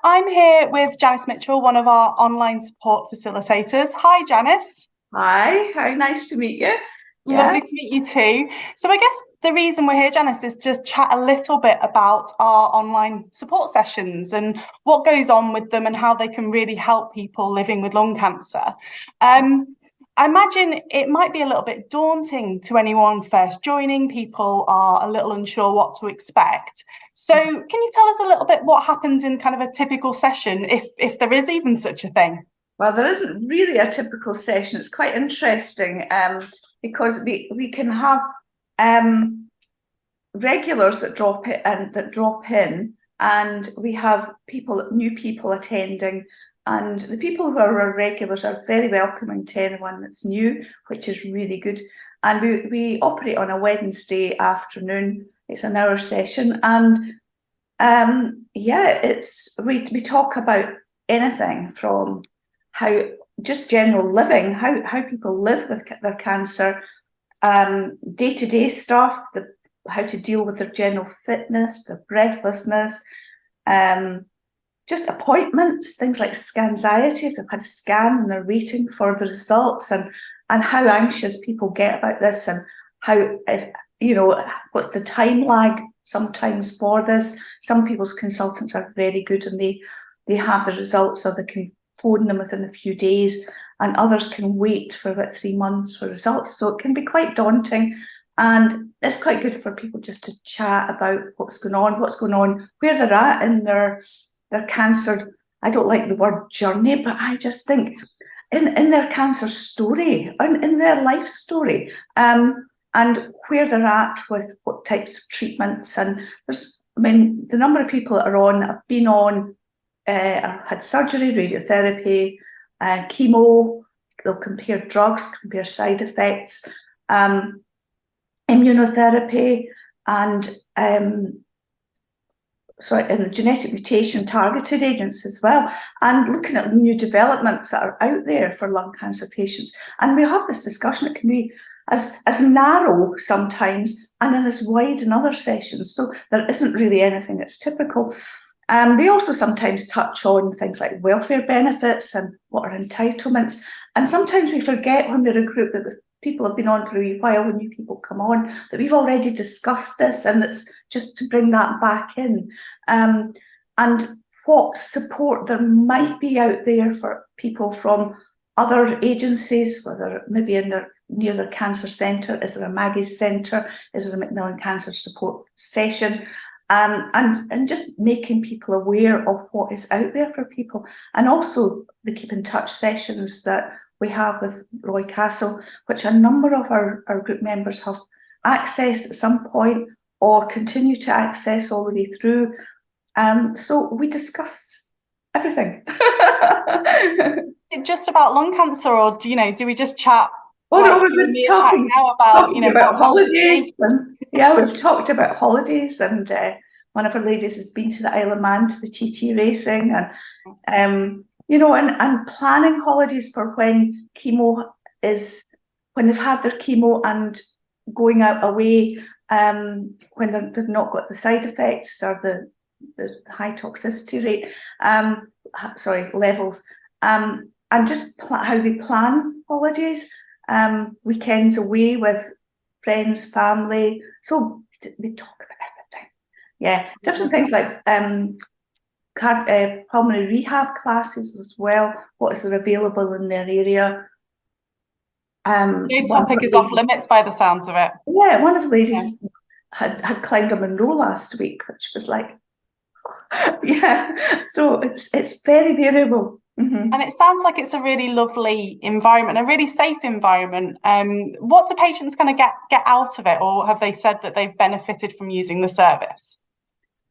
I'm here with Janice Mitchell, one of our online support facilitators. Hi, Janice. Hi, how nice to meet you. Yeah. Lovely to meet you too. So I guess the reason we're here, Janice, is to chat a little bit about our online support sessions and what goes on with them and how they can really help people living with lung cancer. I imagine it might be a little bit daunting to anyone first joining. People are a little unsure what to expect. So can you tell us a little bit what happens in kind of a typical session, if there is even such a thing? Well, there isn't really a typical session. It's quite interesting because we can have regulars that drop in, and we have new people attending. And the people who are our regulars are very welcoming to anyone that's new, which is really good. And we operate on a Wednesday afternoon. It's an hour session, and we talk about anything from how just general living, how people live with their cancer, day-to-day stuff, how to deal with their general fitness, their breathlessness, just appointments, things like scanxiety, if they've had a scan and they're waiting for the results, and how anxious people get about this, and how, what's the time lag sometimes for this. Some people's consultants are very good and they have the results, or they can phone them within a few days, and others can wait for about 3 months for results. So it can be quite daunting, and it's quite good for people just to chat about what's going on, where they're at in their cancer. I don't like the word journey, but I just think in their cancer story, in their life story, and where they're at with what types of treatments. And the number of people that are on, have been on, had surgery, radiotherapy, chemo. They'll compare drugs, compare side effects, immunotherapy, and genetic mutation targeted agents as well, and looking at new developments that are out there for lung cancer patients. And we have this discussion. It can be as narrow sometimes and then as wide in other sessions. So there isn't really anything that's typical. We also sometimes touch on things like welfare benefits and what are entitlements. And sometimes we forget, when we're a group that people have been on for a wee while, when new people come on, that we've already discussed this, and it's just to bring that back in. And what support there might be out there for people from other agencies, whether maybe near their cancer centre. Is there a Maggie's centre? Is there a Macmillan Cancer Support session? And just making people aware of what is out there for people. And also the keep in touch sessions that we have with Roy Castle, which a number of our group members have accessed at some point or continue to access all the way through. So we discuss everything. Just about lung cancer, or do we just chat? Well, no, we've been talking now about holidays. Yeah, we've talked about holidays, and one of our ladies has been to the Isle of Man to the TT racing, and and planning holidays for when they've had their chemo and going out away, when they've not got the side effects or the high toxicity rate, levels, and just how they plan holidays, weekends away with friends, family. So we talk about everything. Yeah, different things like pulmonary rehab classes as well. What is there available in their area? No topic is off limits by the sounds of it. Yeah, one of the ladies had climbed a Monroe last week, which was like, yeah. So it's very variable. Mm-hmm. And it sounds like it's a really lovely environment, a really safe environment. What do patients kind of get out of it, or have they said that they've benefited from using the service?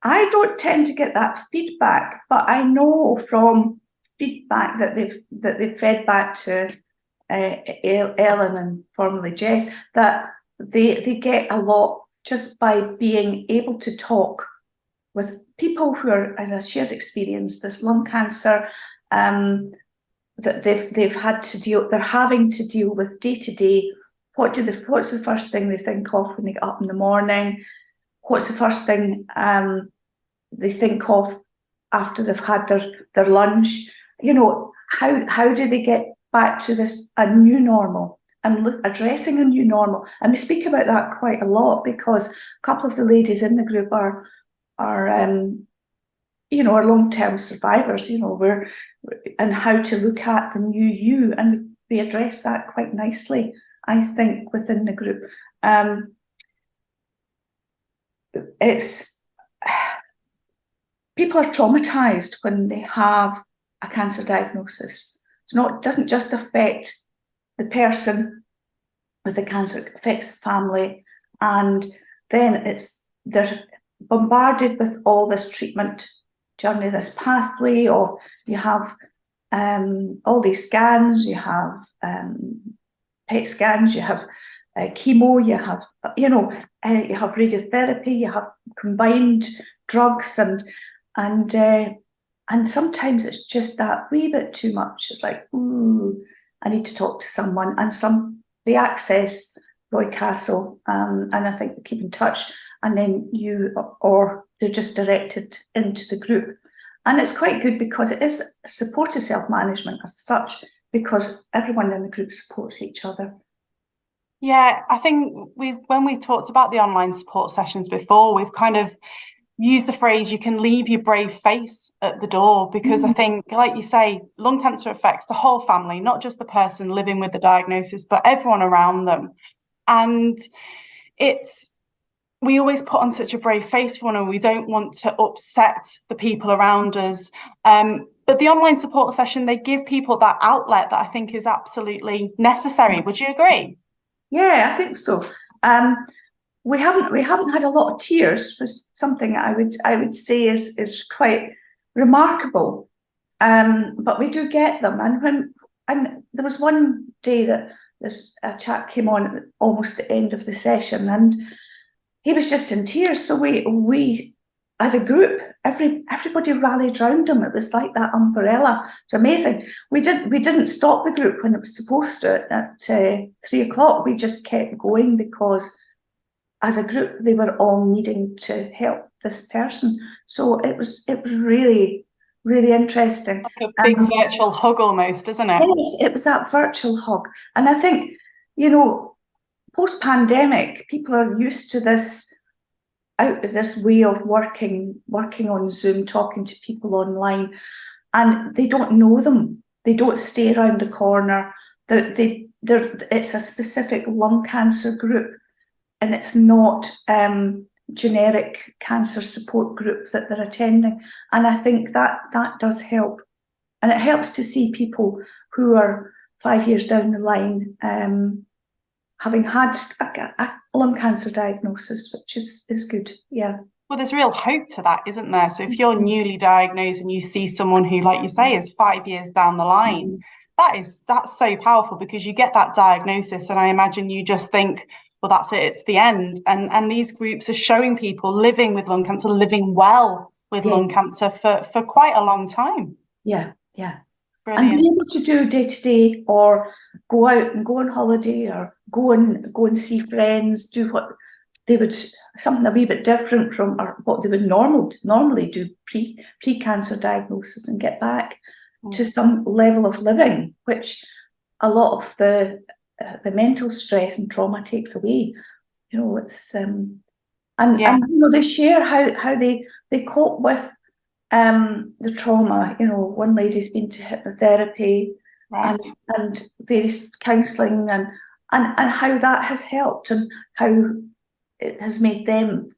I don't tend to get that feedback, but I know from feedback that they've fed back to Ellen and formerly Jess, that they get a lot just by being able to talk with people who are in a shared experience, this lung cancer, that they've had to deal, they're having to deal with day to day. What's the first thing they think of when they get up in the morning? What's the first thing they think of after they've had their lunch, you know, how do they get back to a new normal and addressing a new normal? And we speak about that quite a lot, because a couple of the ladies in the group are you know, are long-term survivors, you know, and how to look at the new you, and we address that quite nicely, I think, within the group. It's people are traumatized when they have a cancer diagnosis. It doesn't just affect the person with the cancer, it affects the family, and then they're bombarded with all this treatment journey, this pathway, or you have all these scans, you have PET scans, you have chemo, you have, you know, you have radiotherapy, you have combined drugs, and sometimes it's just that wee bit too much. It's like, ooh, I need to talk to someone, and they access Roy Castle, and I think they keep in touch, and then or they're just directed into the group. And it's quite good because it is supportive self-management as such, because everyone in the group supports each other. Yeah, I think when we talked about the online support sessions before, we've kind of used the phrase, you can leave your brave face at the door, because I think, like you say, lung cancer affects the whole family, not just the person living with the diagnosis, but everyone around them. And we always put on such a brave face for one, and we don't want to upset the people around us. But the online support session, they give people that outlet that I think is absolutely necessary. Would you agree? Yeah, I think so. We haven't had a lot of tears, was something I would say is quite remarkable. But we do get them, and there was one day that a chap came on at almost the end of the session, and he was just in tears. So we as a group, everybody rallied round him. It was like that umbrella. It's amazing. We didn't stop the group when it was supposed to at 3 o'clock. We just kept going, because as a group they were all needing to help this person. So it was really, really interesting. Like a big virtual hug almost, isn't it? Yes, it was that virtual hug. And I think, you know, post-pandemic, people are used to this way of working on Zoom, talking to people online, and they don't know them. They don't stay around the corner. It's a specific lung cancer group, and it's not generic cancer support group that they're attending. And I think that does help. And it helps to see people who are 5 years down the line having had a lung cancer diagnosis, which is good. Yeah. Well, there's real hope to that, isn't there? So if you're newly diagnosed and you see someone who, like you say, is 5 years down the line, that's so powerful, because you get that diagnosis and I imagine you just think, well, that's it, it's the end. And these groups are showing people living with lung cancer, living well with lung cancer for quite a long time. Yeah, yeah. Brilliant. And being able to do day-to-day, or go out and go on holiday, or go and see friends, do what they would, something a wee bit different from what they would normally do pre-cancer diagnosis, and get back to some level of living, which a lot of the mental stress and trauma takes away. You know, it's and you know, they share how they cope with the trauma. You know, one lady's been to hypnotherapy, right, and various counselling, and how that has helped, and how it has made them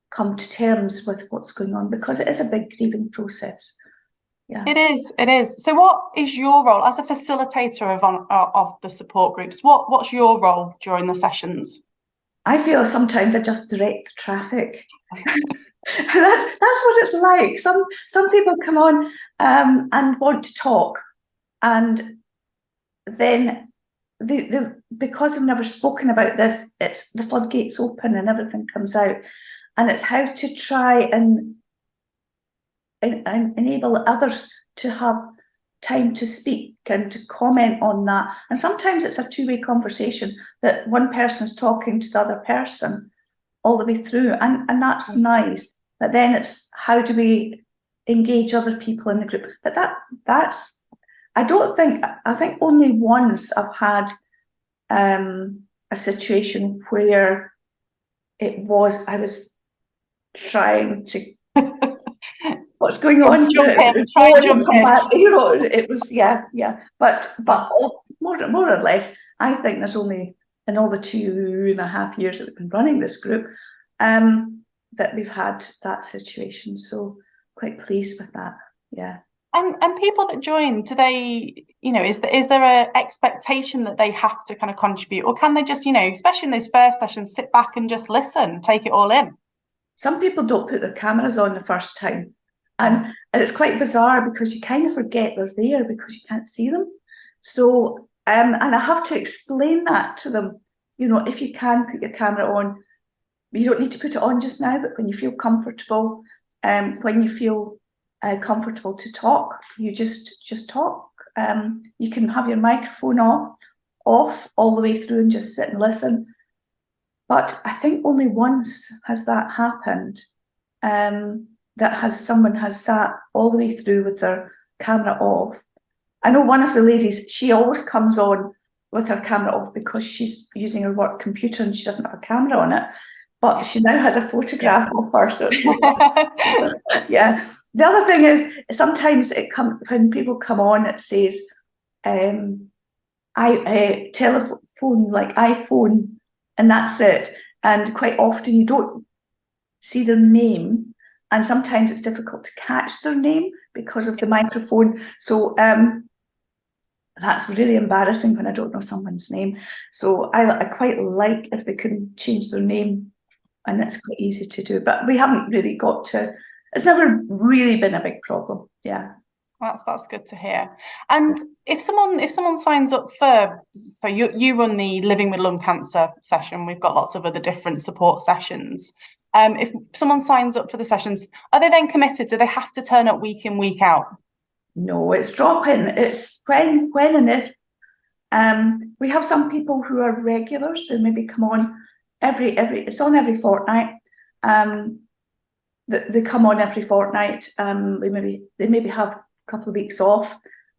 come to terms with what's going on, because it is a big grieving process. Yeah, it is. So what is your role as a facilitator of the support groups? What's your role during the sessions? I feel sometimes I just direct the traffic. That's what it's like. Some people come on and want to talk, and then because they've never spoken about this, it's the floodgates open and everything comes out, and it's how to try and enable others to have time to speak and to comment on that. And sometimes it's a two-way conversation, that one person's talking to the other person all the way through, and that's nice. But then it's how do we engage other people in the group. But that's, I think only once I've had a situation where I was trying to, what's going on here? Try and jump in. Back, you know, it was, yeah. But more or less, I think there's only, in all the 2.5 years that we've been running this group, that we've had that situation. So quite pleased with that. Yeah. And people that join, do they, you know, is there a expectation that they have to kind of contribute, or can they just, you know, especially in those first sessions, sit back and just listen, take it all in? Some people don't put their cameras on the first time. And it's quite bizarre because you kind of forget they're there because you can't see them. So, and I have to explain that to them. You know, if you can put your camera on, you don't need to put it on just now, but when you feel comfortable, when you feel comfortable to talk, you just talk. You can have your microphone off all the way through and just sit and listen. But I think only once has that happened. Someone has sat all the way through with their camera off. I know one of the ladies, she always comes on with her camera off because she's using her work computer and she doesn't have a camera on it, but she now has a photograph of her. So yeah. The other thing is sometimes when people come on, it says telephone, like iPhone, and that's it. And quite often you don't see their name, and sometimes it's difficult to catch their name because of the microphone. So that's really embarrassing when I don't know someone's name. So I quite like if they can change their name, and it's quite easy to do. But we haven't really got to. It's never really been a big problem. Yeah. That's good to hear. And if someone signs up for, so you run the Living with Lung Cancer session, we've got lots of other different support sessions. If someone signs up for the sessions, are they then committed? Do they have to turn up week in, week out? No, it's drop-in. It's when and if. We have some people who are regulars, who maybe come on it's on every fortnight. They come on every fortnight. They maybe have couple of weeks off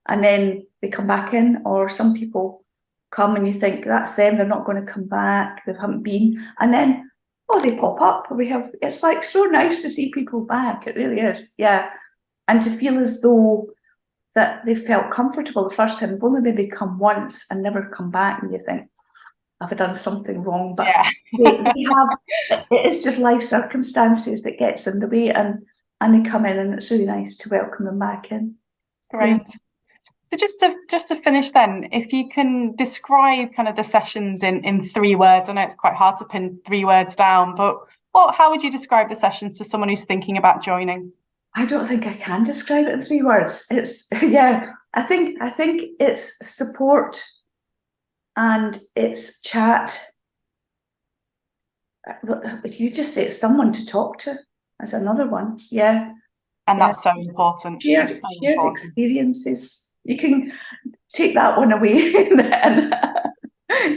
and then they come back in, or some people come and you think that's them, they're not going to come back, they haven't been, and then they pop up. It's like so nice to see people back, it really is. Yeah. And to feel as though that they felt comfortable the first time. They've only maybe come once and never come back, and you think, have I done something wrong? But yeah. It is just life circumstances that gets in the way, and they come in, and it's really nice to welcome them back in. Great. Yeah. So just to finish then, if you can describe kind of the sessions in 3 words. I know it's quite hard to pin 3 words down, but how would you describe the sessions to someone who's thinking about joining? I don't think I can describe it in 3 words. It's I think it's support and it's chat. You just say it's someone to talk to. That's another one. Yeah. And that's so important. Shared experiences. You can take that one away.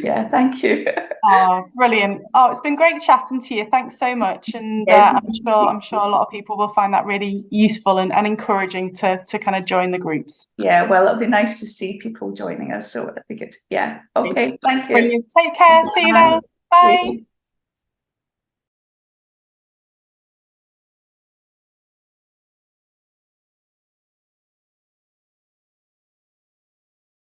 Yeah, thank you. Oh, brilliant. Oh, it's been great chatting to you. Thanks so much. And yes, I'm sure a lot of people will find that really useful and encouraging to kind of join the groups. Yeah, well, it'll be nice to see people joining us. So that'd be good. Yeah. Okay, thank you. Brilliant. Take care. See you now. Bye.